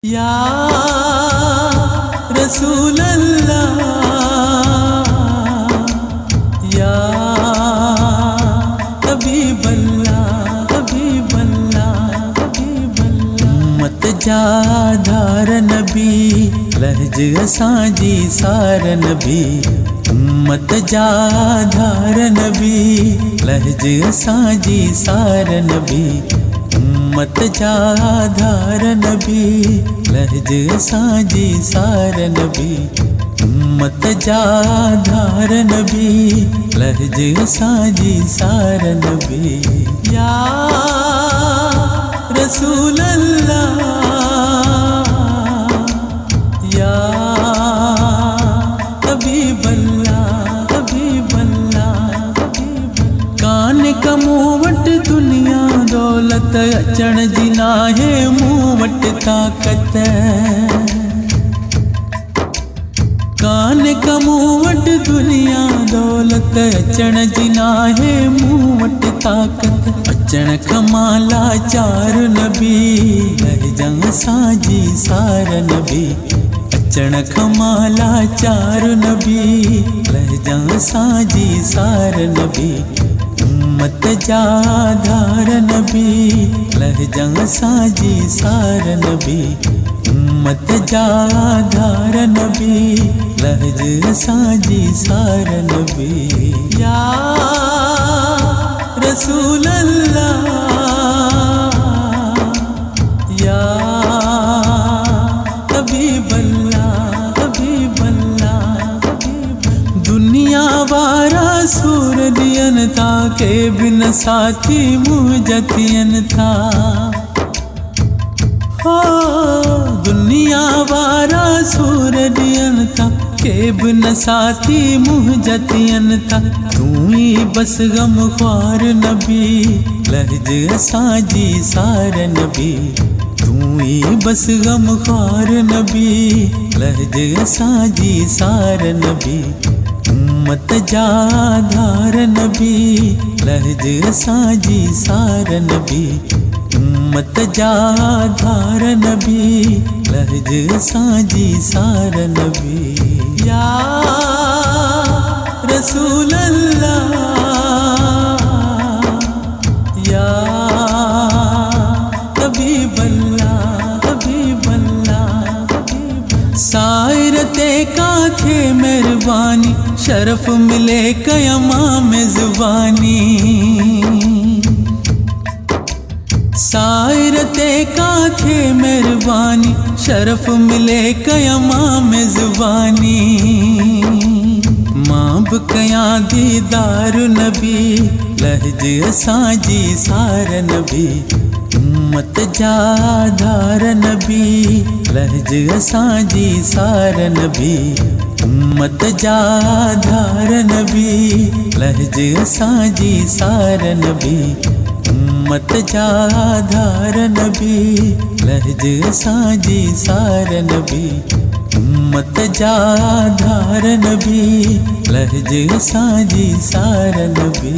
या रसूल अल्लाह, या हबीब अल्लाह, हबीब अल्लाह, हबीब अल्लाह। उम्मत जा धार नबी, लहज असांजी सार नबी। उम्मत जा धार नबी, लहज असांजी सार नबी। उम्मत जा धार नबी, लहज असांजी सार नबी। उम्मत जा धार नबी, लहज असांजी सार नबी। या रसूल अल्लाह, या हबीब अल्लाह, हबीब अल्लाह, हबीब अल्लाह। कान का मुंह वट दुनिया दौलत, अचण जी नाहे मुंह वट ताकत। कान का मुंह वट दुनिया दौलत, अचण जी नाहे मुंह वट ताकत। अचण खमाला चार नबी, लहजंग साजी सार नबी। अचण खमाला चार नबी, लहजंग साजी सार नबी। उम्मत जा धार नबी, लहजंग साजी सार नबी। उम्मत जा धार नबी, लहज साजी सार नबी। या रसूल अल्लाह, या हबीब अल्लाह, हबीब अल्लाह, हबीब अल्लाह। दुनिया वारा सूर दियन था, के बिन साथी मुझतियन था। हो दुनिया वारा सूर दियन था, के बिन साथी मुझतियन था। तू ही बस गम ख्वार नबी, लहज असांजी सार नबी। तू ही बस गम ख्वार नबी, लहज असांजी सार नबी। उम्मत जा धार नबी, लहज असांजी सार नबी। उम्मत जा धार नबी, लहज असांजी सार नबी। या रसूल अल्लाह, या हबीब अल्लाह, हबीब अल्लाह, हबीब अल्लाह। सायर ते काथे मेहरबानी, शरफ मिले कयमा में जुबानी। सायर ते काथे मेहरबानी, शरफ मिले कयमा में जुबानी। मां बकया दीदार नबी, लहज असांजी सार नबी। उम्मत जा धार नबी, लहज असांजी सार नबी। उम्मत जा धार नबी, लहज असांजी सार नबी। उम्मत जा धार नबी, लहज असांजी सार नबी। उम्मत जा धार नबी, लहज असांजी सार नबी।